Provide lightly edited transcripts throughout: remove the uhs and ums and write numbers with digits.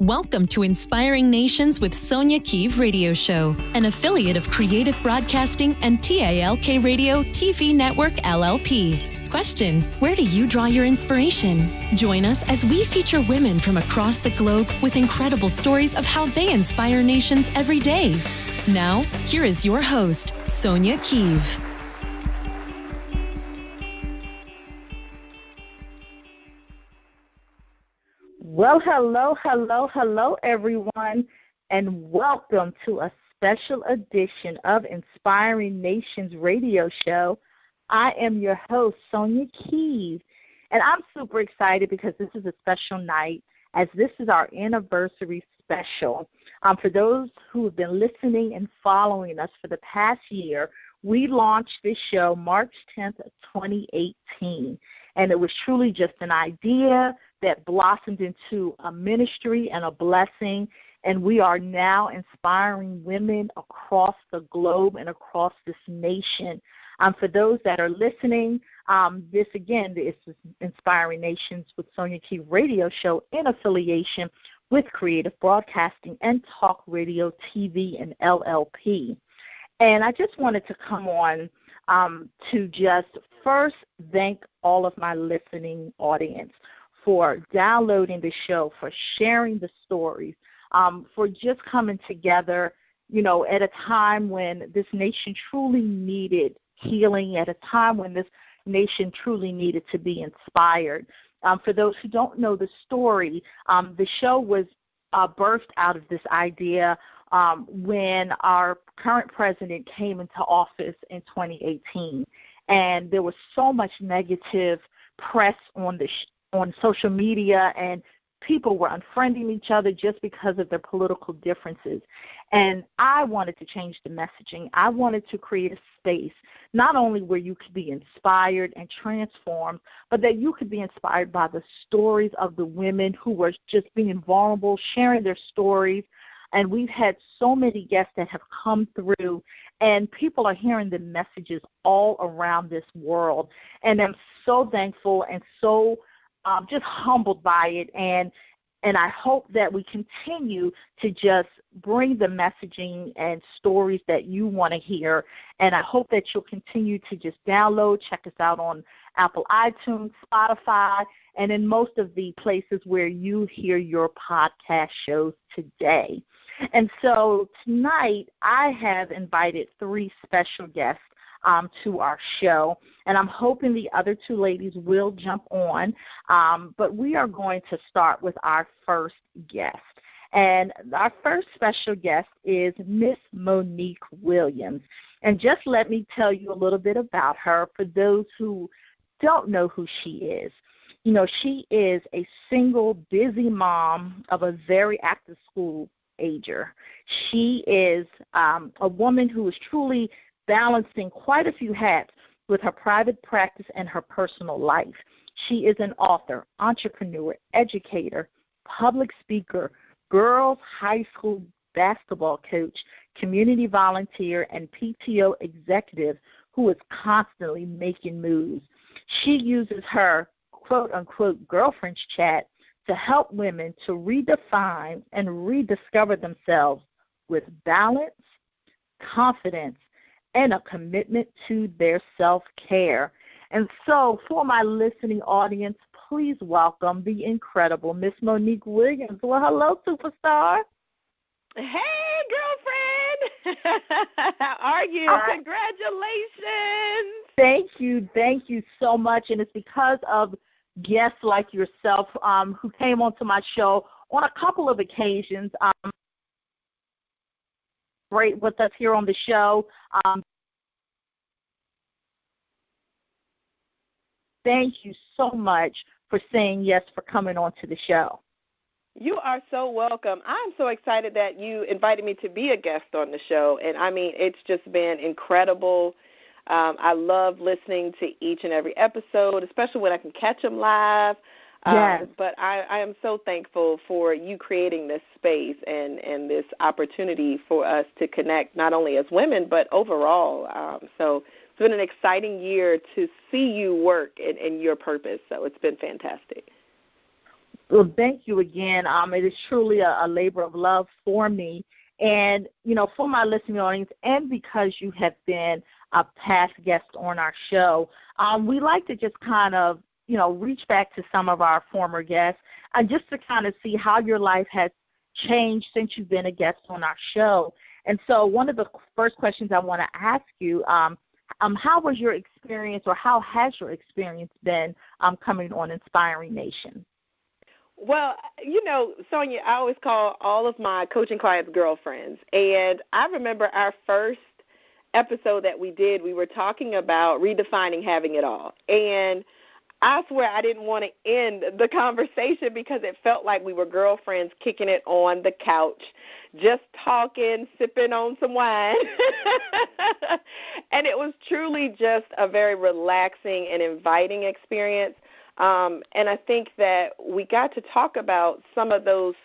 Welcome to Inspiring Nations with Sonja Keeve Radio Show, an affiliate of Creative Broadcasting and TALK Radio TV Network LLP. Question: where do you draw your inspiration? Join us as we feature women from across the globe with incredible stories of how they inspire nations every day. Now, here is your host, Sonja Keeve. Well, hello, everyone, and welcome to a special edition of Inspiring Nations Radio Show. I am your host, Sonja Keeve, and I'm super excited because this is a special night, as this is our anniversary special. For those who have been listening and following us for the past year, we launched this show March 10th, 2018, and it was truly just an idea that blossomed into a ministry and a blessing, and we are now inspiring women across the globe and across this nation. For those that are listening, this is Inspiring Nations with Sonja Keeve Radio Show in affiliation with Creative Broadcasting and Talk Radio TV and LLP. And I just wanted to come on to just first thank all of my listening audience for downloading the show, for sharing the stories, for just coming together, at a time when this nation truly needed healing, at a time when this nation truly needed to be inspired. For those who don't know the story, the show was birthed out of this idea when our current president came into office in 2018. And there was so much negative press on social media, and people were unfriending each other just because of their political differences. And I wanted to change the messaging. I wanted to create a space not only where you could be inspired and transformed, but that you could be inspired by the stories of the women who were just being vulnerable, sharing their stories. And we've had so many guests that have come through, and people are hearing the messages all around this world. And I'm so thankful and so just humbled by it, and I hope that we continue to just bring the messaging and stories that you want to hear, and I hope that you'll continue to just download, check us out on Apple iTunes, Spotify, and in most of the places where you hear your podcast shows today. And so tonight I have invited three special guests to our show, and I'm hoping the other two ladies will jump on, but we are going to start with our first guest. And our first special guest is Miss Monique Williams. And just let me tell you a little bit about her for those who don't know who she is. She is a single, busy mom of a very active school ager. She is a woman who is truly balancing quite a few hats with her private practice and her personal life. She is an author, entrepreneur, educator, public speaker, girls high school basketball coach, community volunteer, and PTO executive who is constantly making moves. She uses her quote-unquote girlfriend's chat to help women to redefine and rediscover themselves with balance, confidence, and a commitment to their self-care. And so for my listening audience, please welcome the incredible Miss Monique Williams. Well, hello, superstar. Hey, girlfriend. How are you? Congratulations. Thank you so much. And it's because of guests like yourself who came onto my show on a couple of occasions. Great with us here on the show. Thank you so much for saying yes, for coming on to the show. You are so welcome. I'm so excited that you invited me to be a guest on the show, and it's just been incredible. I love listening to each and every episode, especially when I can catch them live. Yes. But I am so thankful for you creating this space and this opportunity for us to connect not only as women but overall. So it's been an exciting year to see you work in your purpose. So it's been fantastic. Well, thank you again. It is truly a labor of love for me. And, for my listening audience, and because you have been a past guest on our show, we like to just kind of, reach back to some of our former guests and just to kind of see how your life has changed since you've been a guest on our show. And so one of the first questions I want to ask you, how was your experience, or how has your experience been coming on Inspiring Nation? Well, Sonja, I always call all of my coaching clients girlfriends. And I remember our first episode that we did, we were talking about redefining having it all. And I swear I didn't want to end the conversation because it felt like we were girlfriends kicking it on the couch, just talking, sipping on some wine. And it was truly just a very relaxing and inviting experience. And I think that we got to talk about some of those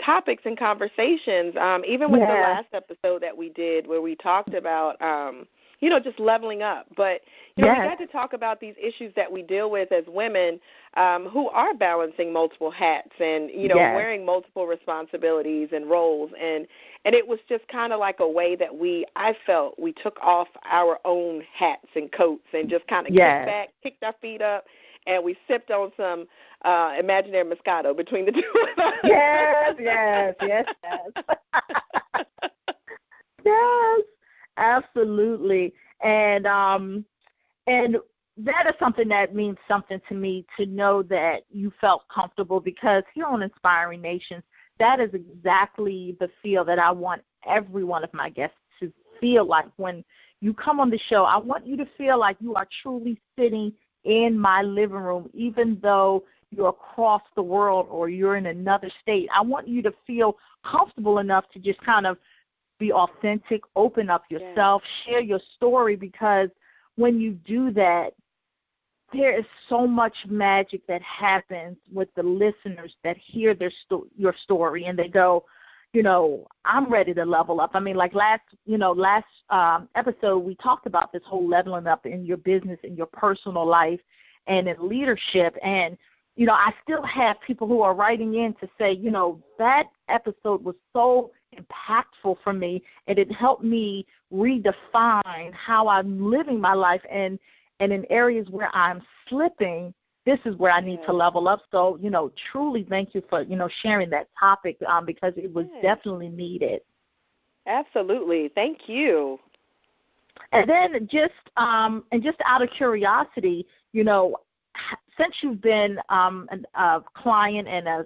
topics and conversations, even with the last episode that we did where we talked about, just leveling up. But, we got to talk about these issues that we deal with as women who are balancing multiple hats and, wearing multiple responsibilities and roles. And it was just kind of like a way that I felt we took off our own hats and coats and just kind of kicked back, kicked our feet up, and we sipped on some imaginary Moscato between the two of us. Yes. Yes, absolutely. And that is something that means something to me, to know that you felt comfortable, because here on Inspiring Nations, that is exactly the feel that I want every one of my guests to feel like. When you come on the show, I want you to feel like you are truly sitting in my living room, even though you're across the world or you're in another state. I want you to feel comfortable enough to just kind of be authentic, open up yourself, share your story, because when you do that, there is so much magic that happens with the listeners that hear your story, and they go, I'm ready to level up. I mean, like last episode, we talked about this whole leveling up in your business, in your personal life, and in leadership. And, I still have people who are writing in to say, that episode was so impactful for me, and it helped me redefine how I'm living my life. And in areas where I'm slipping, this is where I need to level up. So, truly thank you for, sharing that topic because it was definitely needed. Absolutely. Thank you. And then just out of curiosity, since you've been a client and a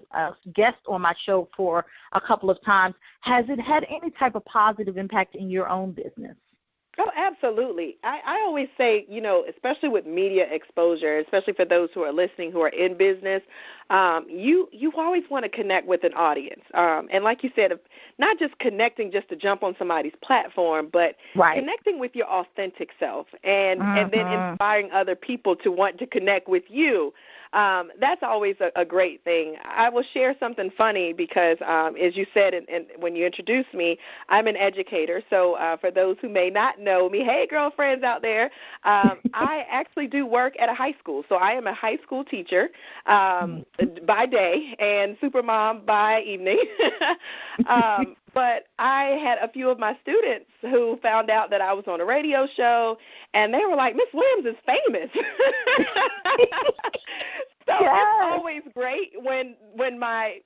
guest on my show for a couple of times, has it had any type of positive impact in your own business? Oh, absolutely. I always say, especially with media exposure, especially for those who are listening who are in business, you always want to connect with an audience. And like you said, not just connecting just to jump on somebody's platform, but connecting with your authentic self and then inspiring other people to want to connect with you. That's always a great thing. I will share something funny because, as you said, and when you introduced me, I'm an educator. So for those who may not know me, hey, girlfriends out there, I actually do work at a high school. So I am a high school teacher by day and supermom by evening. But I had a few of my students who found out that I was on a radio show, and they were like, Miss Williams is famous. So it's always great when my,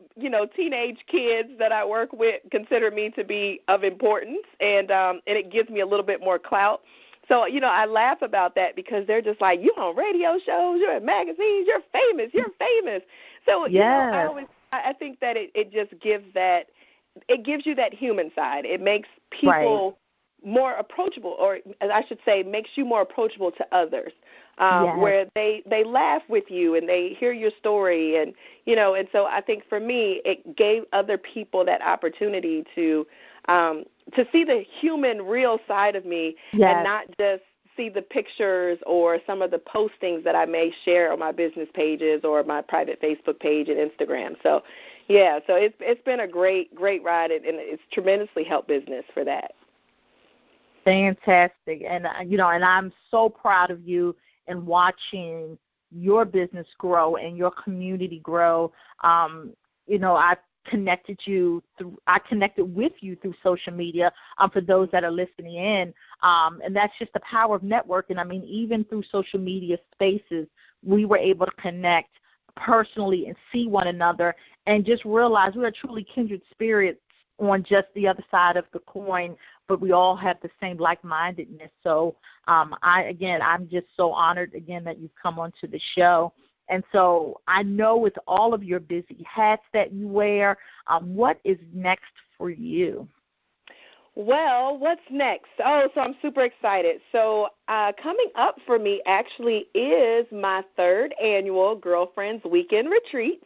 teenage kids that I work with consider me to be of importance, and it gives me a little bit more clout. So, I laugh about that because they're just like, you on radio shows, you're in magazines, you're famous. So, I think that it just gives that, it gives you that human side. It makes people more approachable, or I should say makes you more approachable to others, where they laugh with you and they hear your story. And, and so I think for me, it gave other people that opportunity to see the human, real side of me and not just see the pictures or some of the postings that I may share on my business pages or my private Facebook page and Instagram. So, so it's been a great ride, and it's tremendously helped business for that. Fantastic. And, and I'm so proud of you and watching your business grow and your community grow. I connected with you through social media for those that are listening in. And that's just the power of networking. I mean, even through social media spaces, we were able to connect personally and see one another and just realize we are truly kindred spirits on just the other side of the coin, but we all have the same like-mindedness. So, I'm just so honored, again, that you've come onto the show. And so I know with all of your busy hats that you wear, what is next for you? Well, what's next? So I'm super excited. So coming up for me actually is my third annual Girlfriends Weekend Retreat.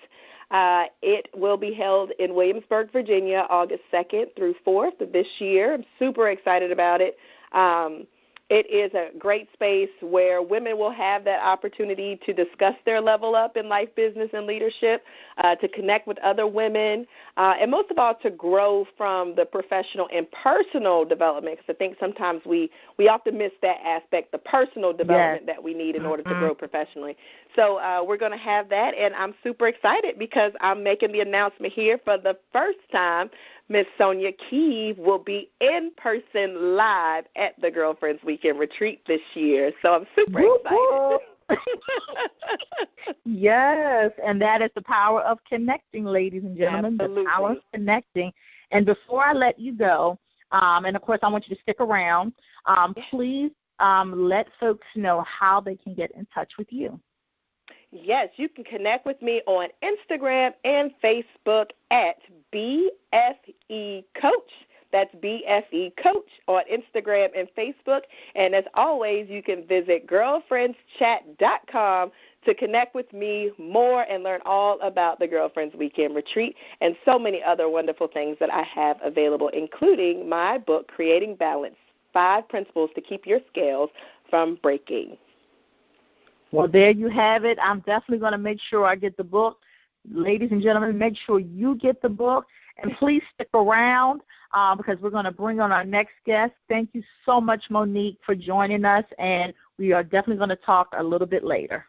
It will be held in Williamsburg, Virginia, August 2nd through 4th of this year. I'm super excited about it. It is a great space where women will have that opportunity to discuss their level up in life, business, and leadership, to connect with other women, and most of all to grow from the professional and personal development, because I think sometimes we often miss that aspect, the personal development that we need in order to grow professionally. So we're going to have that, and I'm super excited because I'm making the announcement here for the first time. Miss Sonja Keeve will be in person live at the Girlfriends Weekend Retreat this year. So I'm super excited. Yes, and that is the power of connecting, ladies and gentlemen. Absolutely. The power of connecting. And before I let you go, and, of course, I want you to stick around, please let folks know how they can get in touch with you. Yes, you can connect with me on Instagram and Facebook at BFE Coach. That's BFE Coach on Instagram and Facebook. And as always, you can visit girlfriendschat.com to connect with me more and learn all about the Girlfriends Weekend Retreat and so many other wonderful things that I have available, including my book, Creating Balance, 5 Principles to Keep Your Scales from Breaking. Well, there you have it. I'm definitely going to make sure I get the book. Ladies and gentlemen, make sure you get the book. And please stick around because we're going to bring on our next guest. Thank you so much, Monique, for joining us. And we are definitely going to talk a little bit later.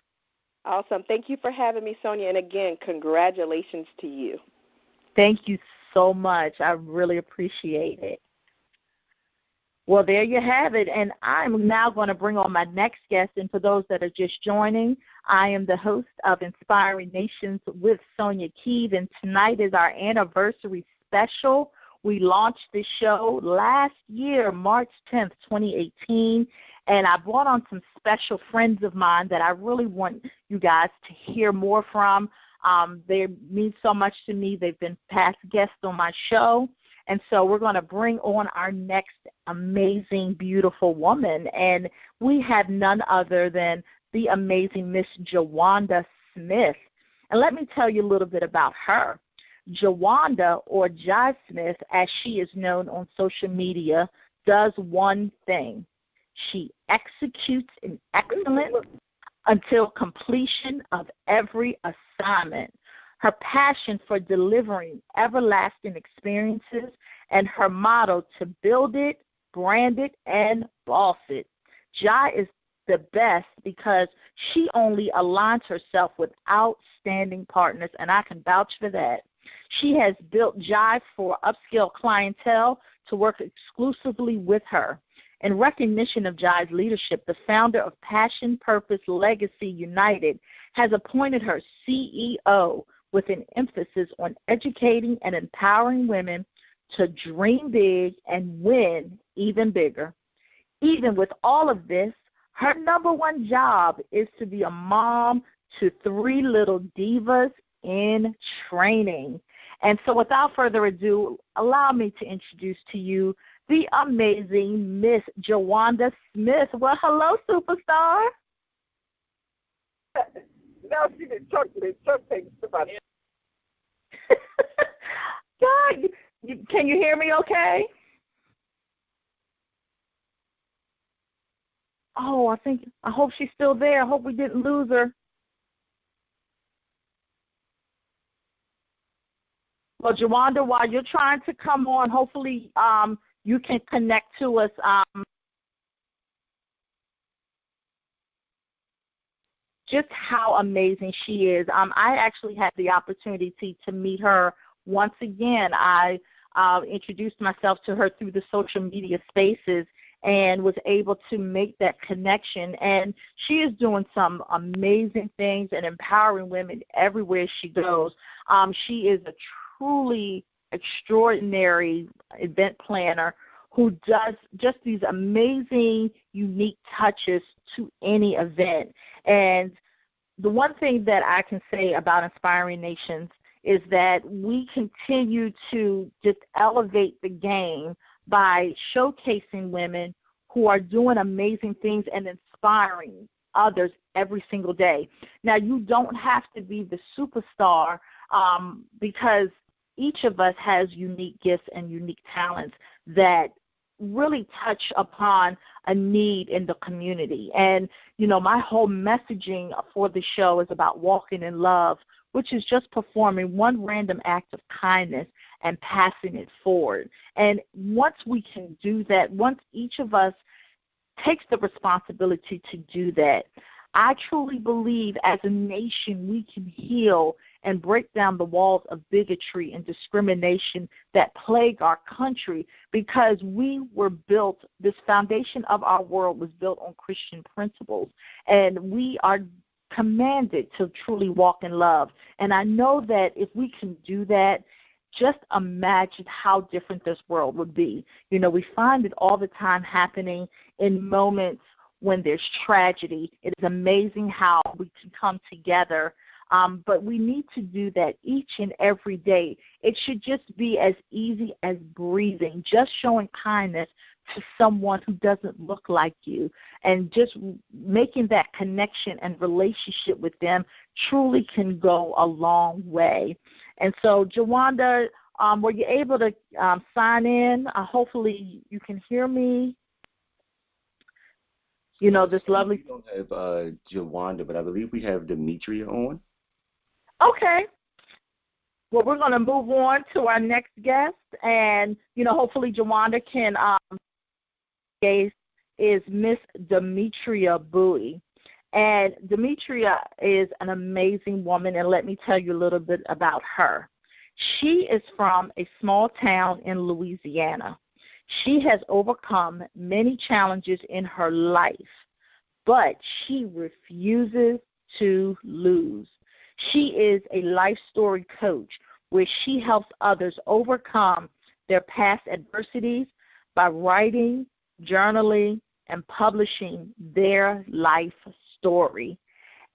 Awesome. Thank you for having me, Sonja. And, again, congratulations to you. Thank you so much. I really appreciate it. Well, there you have it, and I'm now going to bring on my next guest, and for those that are just joining, I am the host of Inspiring Nations with Sonja Keeve, and tonight is our anniversary special. We launched this show last year, March 10th, 2018, and I brought on some special friends of mine that I really want you guys to hear more from. They mean so much to me. They've been past guests on my show. And so we're going to bring on our next amazing, beautiful woman. And we have none other than the amazing Miss Jawanda Smith. And let me tell you a little bit about her. Jawanda, or Jai Smith, as she is known on social media, does one thing. She executes in excellence until completion of every assignment. Her passion for delivering everlasting experiences, and her motto to build it, brand it, and boss it. Jai is the best because she only aligns herself with outstanding partners, and I can vouch for that. She has built Jai for upscale clientele to work exclusively with her. In recognition of Jai's leadership, the founder of Passion, Purpose, Legacy United has appointed her CEO with an emphasis on educating and empowering women to dream big and win even bigger. Even with all of this, her number one job is to be a mom to 3 little divas in training. And so without further ado, allow me to introduce to you the amazing Miss Jawanda Smith. Well, hello, superstar. No, she didn't talk to me. Somebody. God, can you hear me okay? Oh, I hope she's still there. I hope we didn't lose her. Well, Jawanda, while you're trying to come on, hopefully you can connect to us. just how amazing she is. I actually had the opportunity to meet her once again. I introduced myself to her through the social media spaces and was able to make that connection. And she is doing some amazing things and empowering women everywhere she goes. She is a truly extraordinary event planner who does just these amazing, unique touches to any event. And the one thing that I can say about Inspiring Nations is that we continue to just elevate the game by showcasing women who are doing amazing things and inspiring others every single day. Now, you don't have to be the superstar because each of us has unique gifts and unique talents that really touch upon a need in the community. And, my whole messaging for the show is about walking in love, which is just performing one random act of kindness and passing it forward. And once we can do that, once each of us takes the responsibility to do that, I truly believe as a nation we can heal and break down the walls of bigotry and discrimination that plague our country, because we were built, this foundation of our world was built on Christian principles, and we are commanded to truly walk in love. And I know that if we can do that, just imagine how different this world would be. We find it all the time happening in moments when there's tragedy. It is amazing how we can come together, but we need to do that each and every day. It should just be as easy as breathing, just showing kindness to someone who doesn't look like you, and just making that connection and relationship with them truly can go a long way. And so, Jawanda, were you able to sign in? Hopefully you can hear me. This lovely. We don't have Jawanda, but I believe we have Demetria on. Okay. Well, we're going to move on to our next guest, and hopefully Jawanda can. Guest is Miss Demetria Bowie, and Demetria is an amazing woman, and let me tell you a little bit about her. She is from a small town in Louisiana. She has overcome many challenges in her life, but she refuses to lose. She is a life story coach where she helps others overcome their past adversities by writing, journaling, and publishing their life story.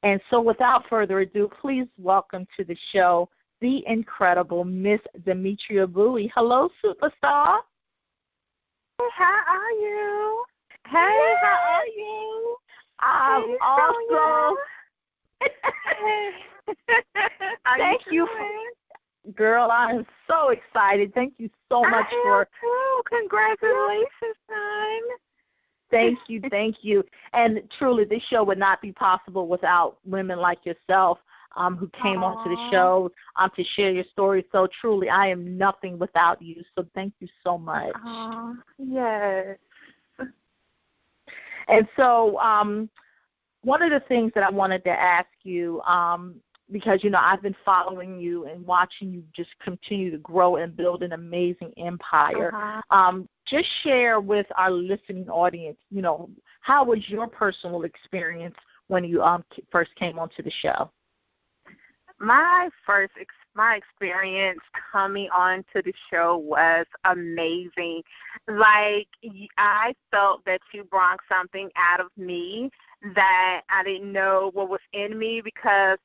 And so without further ado, please welcome to the show the incredible Miss Demetria Bowie. Hello, superstar. How are you? Hey, how are you? I'm awesome. Thank you. Girl, I'm so excited. Thank you so much for. Congratulations, son. Thank you. And truly, this show would not be possible without women like yourself who came onto the show to share your story. So truly, I am nothing without you. So thank you so much. Yes. And so one of the things that I wanted to ask you, because, I've been following you and watching you just continue to grow and build an amazing empire. Just share with our listening audience, how was your personal experience when you first came onto the show? My experience coming on to the show was amazing. Like, I felt that you brought something out of me that I didn't know what was in me, because,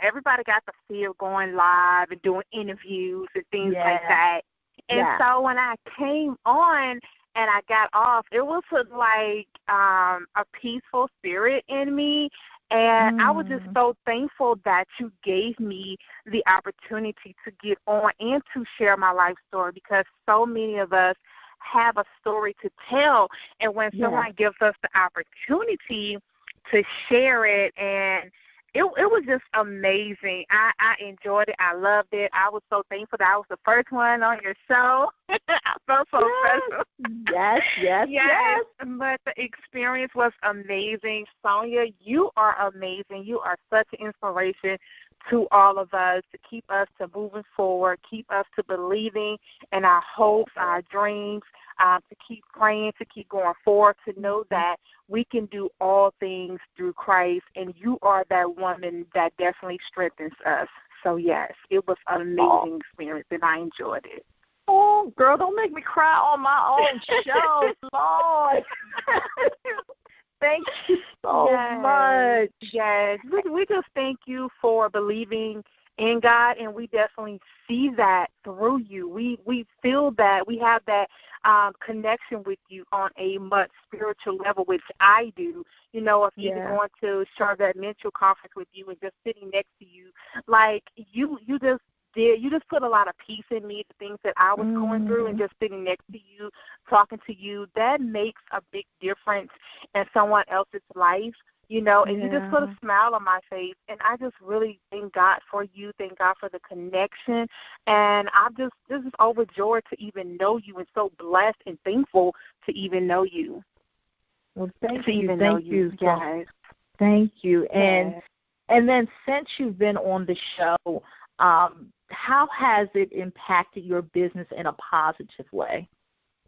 everybody got the feel going live and doing interviews and things like that. And so when I came on and I got off, it was like a peaceful spirit in me. And I was just so thankful that you gave me the opportunity to get on and to share my life story, because so many of us have a story to tell. And when someone gives us the opportunity to share it, and it was just amazing. I enjoyed it. I loved it. I was so thankful that I was the first one on your show. I felt so special. Yes. But the experience was amazing. Sonja, you are amazing. You are such an inspiration to all of us, to keep us to moving forward, keep us to believing in our hopes, our dreams, to keep praying, to keep going forward, to know that we can do all things through Christ, and you are that woman that definitely strengthens us. So, yes, it was an amazing experience, and I enjoyed it. Oh, girl, don't make me cry on my own show, Lord. Thank you so much. Yes, we just thank you for believing in God, and we definitely see that through you. We feel that. We have that connection with you on a much spiritual level, which I do. You know, if even going to Charlotte Mental Conference with you and just sitting next to you, like you just put a lot of peace in me, the things that I was going through, and just sitting next to you, talking to you, that makes a big difference in someone else's life, you know, and you just put a smile on my face. And I just really thank God for you, thank God for the connection. And I'm just overjoyed to even know you, and so blessed and thankful to even know you. Well, thank you. Yes. Thank you. And then since you've been on the show, how has it impacted your business in a positive way?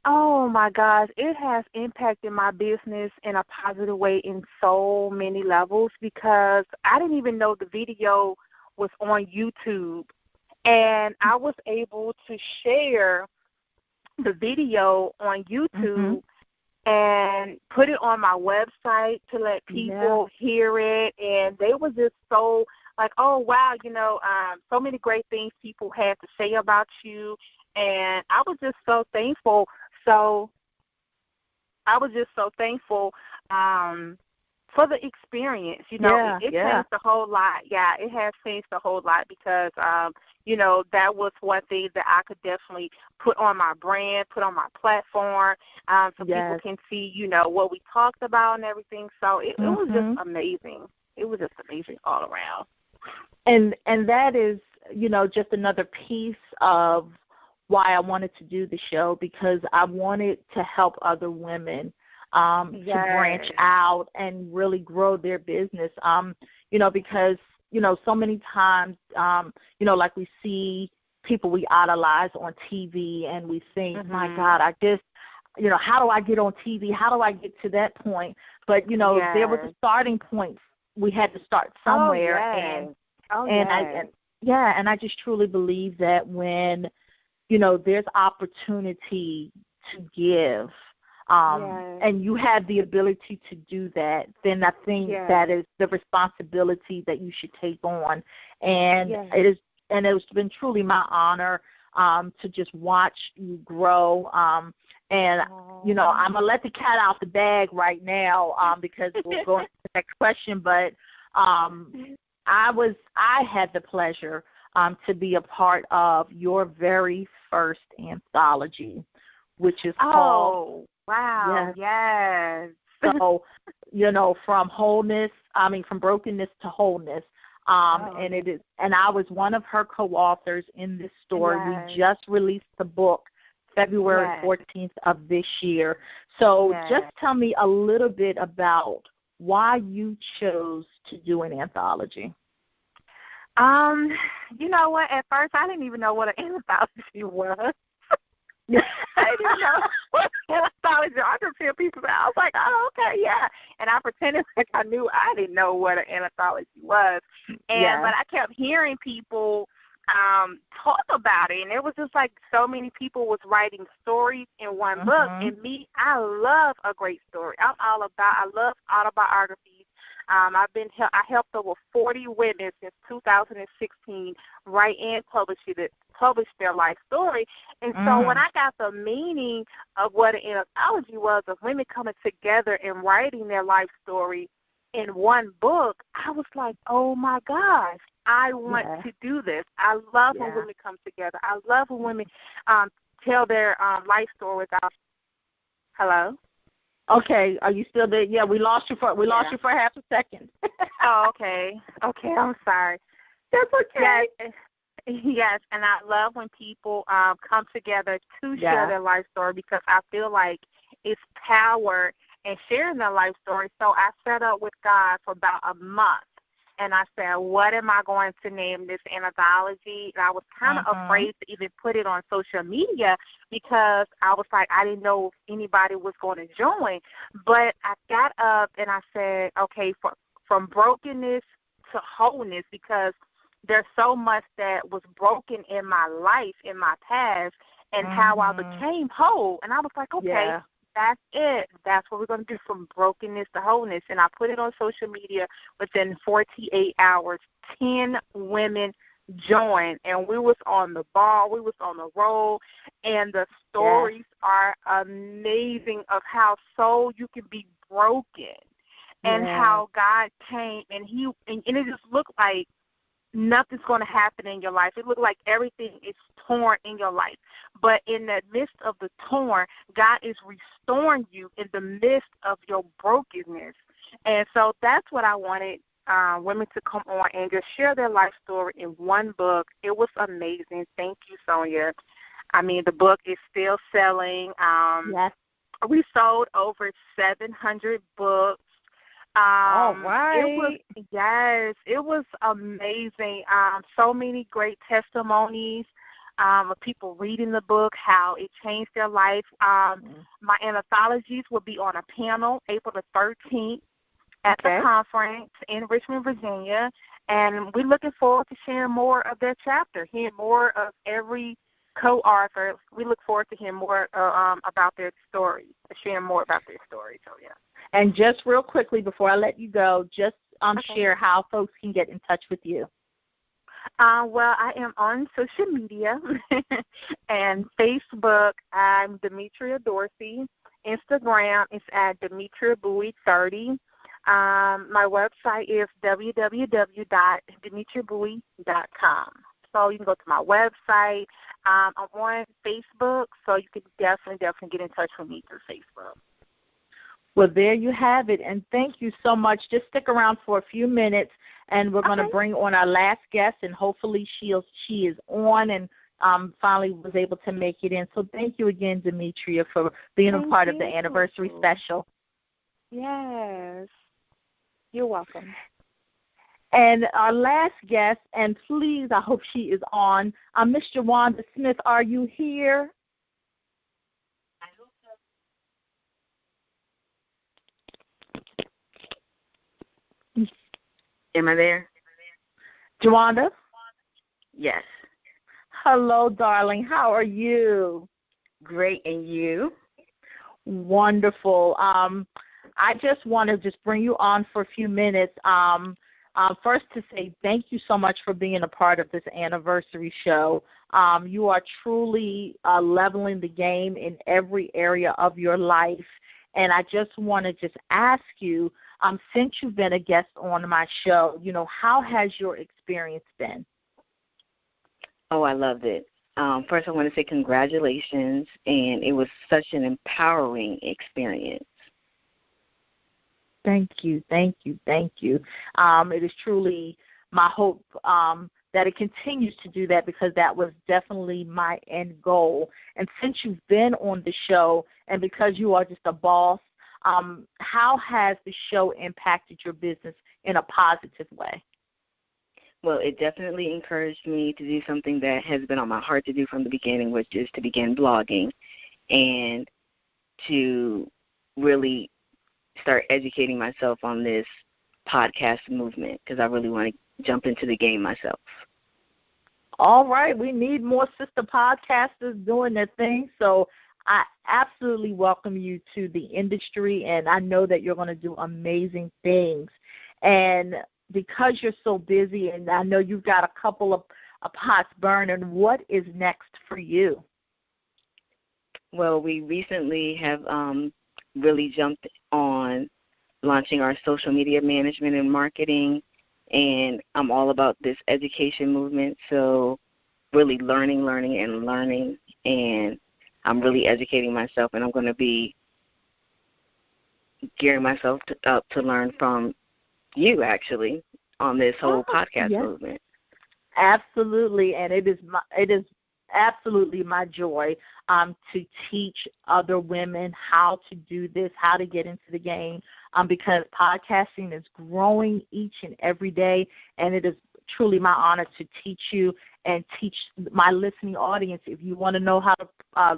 Oh, my gosh. It has impacted my business in a positive way in so many levels, because I didn't even know the video was on YouTube. And I was able to share the video on YouTube and put it on my website to let people hear it. And they were just so like, oh, wow, you know, so many great things people had to say about you. And I was just so thankful. So I was just so thankful for the experience. You know, it changed a whole lot. Yeah, it has changed a whole lot, because, you know, that was one thing that I could definitely put on my brand, put on my platform, so people can see, you know, what we talked about and everything. So it was just amazing. It was just amazing all around. And that is, you know, just another piece of why I wanted to do the show, because I wanted to help other women to branch out and really grow their business. You know, because, you know, so many times, you know, like we see people we idolize on TV, and we think, my God, I just, you know, how do I get on TV? How do I get to that point? But, you know, there was a starting point. We had to start somewhere. And I just truly believe that when, you know, there's opportunity to give, and you have the ability to do that, then I think that is the responsibility that you should take on. And it's been truly my honor to just watch you grow. And, you know, I'm going to let the cat out the bag right now, because we'll go into the next question. But I had the pleasure to be a part of your very first anthology, which is called wow, yes. So, you know, from brokenness to wholeness. And I was one of her co-authors in this story. We just released the book February 14th of this year. So just tell me a little bit about why you chose to do an anthology. You know what? At first, I didn't even know what an anthology was. I didn't know what an anthology was. I just hear people say, I was like, oh, okay, yeah. And I pretended like I knew. I didn't know what an anthology was. But I kept hearing people talk about it, and it was just like so many people was writing stories in one book. And me, I love a great story. I love autobiographies. I helped over 40 women since 2016 write and publish their life story. And so when I got the meaning of what an anthology was, of women coming together and writing their life story in one book, I was like, oh, my gosh, I want to do this. I love when women come together. I love when women tell their life story without – hello? Okay, are you still there? Yeah, we lost you for half a second. Oh, okay. Okay, I'm sorry. That's okay. Yes, and I love when people come together to share their life story, because I feel like it's power in sharing their life story. So I set up with God for about a month, and I said, what am I going to name this anthology? And I was kind of afraid to even put it on social media, because I was like, I didn't know if anybody was going to join. But I got up and I said, okay, from brokenness to wholeness, because there's so much that was broken in my life, in my past, and how I became whole. And I was like, okay, that's it. That's what we're going to do, from brokenness to wholeness. And I put it on social media. Within 48 hours, 10 women joined, and we was on the ball. We was on the roll, and the stories are amazing of how you can be broken, and how God came, and it just looked like nothing's going to happen in your life. It looked like everything is torn in your life. But in the midst of the torn, God is restoring you in the midst of your brokenness. And so that's what I wanted women to come on and just share their life story in one book. It was amazing. Thank you, Sonja. I mean, the book is still selling. We sold over 700 books. All right. It was amazing. So many great testimonies of people reading the book, how it changed their life. My anthologies will be on a panel April the 13th at the conference in Richmond, Virginia, and we're looking forward to sharing more of their chapter, hearing more of every co-author. We look forward to hearing more about their story, sharing more about their story. So, yeah. And just real quickly before I let you go, just share how folks can get in touch with you. Well, I am on social media and Facebook. I'm Demetria Dorsey. Instagram is at Demetria Bowie 30. My website is www.demetriabowie.com. So you can go to my website. I'm on Facebook, so you can definitely get in touch with me through Facebook. Well, there you have it, and thank you so much. Just stick around for a few minutes, and we're going to bring on our last guest, and hopefully she is on and finally was able to make it in. So thank you again, Demetria, for being a part of the anniversary special. Yes. You're welcome. And our last guest, and please, I hope she is on, Miss Jawanda Smith, are you here? Am I there? Jawanda? Yes. Hello, darling. How are you? Great, and you? Wonderful. I just want to bring you on for a few minutes. First to say thank you so much for being a part of this anniversary show. You are truly leveling the game in every area of your life. And I just want to ask you, since you've been a guest on my show, how has your experience been? Oh, I loved it. First, I want to say congratulations, and it was such an empowering experience. Thank you. It is truly my hope that it continues to do that, because that was definitely my end goal. And since you've been on the show, and because you are just a boss, how has the show impacted your business in a positive way? Well, it definitely encouraged me to do something that has been on my heart to do from the beginning, which is to begin blogging and to really start educating myself on this podcast movement, because I really want to jump into the game myself. All right. We need more sister podcasters doing their thing, so I absolutely welcome you to the industry, and I know that you're going to do amazing things. And because you're so busy, and I know you've got a couple of pots burning, what is next for you? Well, we recently have really jumped on launching our social media management and marketing, and I'm all about this education movement, so really learning, and I'm really educating myself, and I'm going to be gearing myself up to learn from you, actually, on this whole podcast movement. Absolutely, and it is absolutely my joy to teach other women how to do this, how to get into the game, because podcasting is growing each and every day, and it is truly my honor to teach you and teach my listening audience. If you want to know how to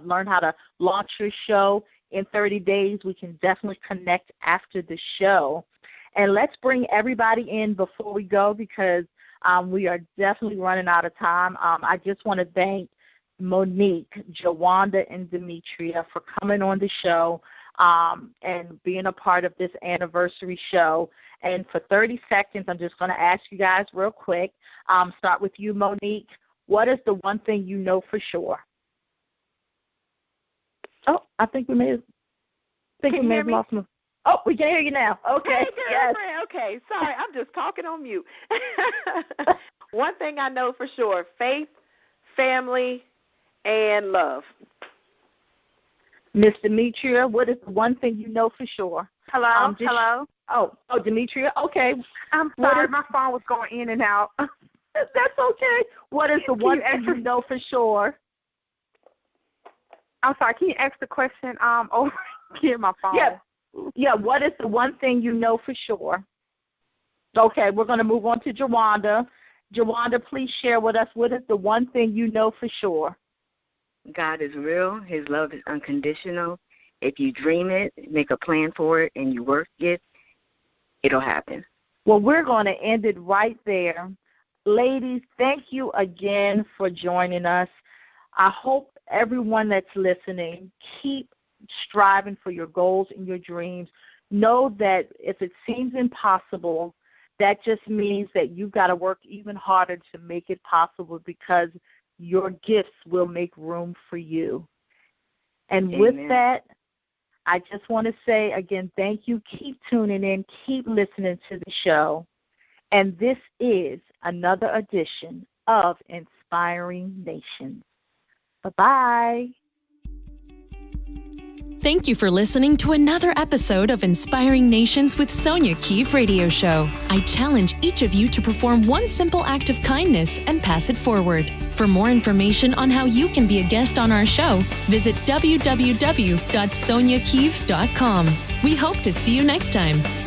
learn how to launch your show in 30 days, we can definitely connect after the show. And let's bring everybody in before we go, because we are definitely running out of time. I just want to thank Monique, Jawanda, and Demetria for coming on the show and being a part of this anniversary show. And for 30 seconds, I'm just going to ask you guys real quick. Start with you, Monique. What is the one thing you know for sure? Oh, I think we may have lost them. Oh, we can hear you now. Okay. Hey, yes. Okay. Sorry, I'm just talking on mute. One thing I know for sure: faith, family, and love. Miss Demetria, what is the one thing you know for sure? Hello? Hello? Oh, Demetria, okay. I'm sorry, my phone was going in and out. That's okay. What is the one thing you know for sure? I'm sorry, can you ask the question over again, my phone? Yeah, what is the one thing you know for sure? Okay, we're going to move on to Jawanda. Jawanda, please share with us, what is the one thing you know for sure? God is real. His love is unconditional. If you dream it, make a plan for it, and you work it, it'll happen. Well, we're going to end it right there. Ladies, thank you again for joining us. I hope everyone that's listening, keep striving for your goals and your dreams. Know that if it seems impossible, that just means that you've got to work even harder to make it possible, because your gifts will make room for you. And Amen. With that, I just want to say again, thank you. Keep tuning in. Keep listening to the show. And this is another edition of Inspiring Nations. Bye-bye. Thank you for listening to another episode of Inspiring Nations with Sonja Keeve Radio Show. I challenge each of you to perform one simple act of kindness and pass it forward. For more information on how you can be a guest on our show, visit www.sonjakeeve.com. We hope to see you next time.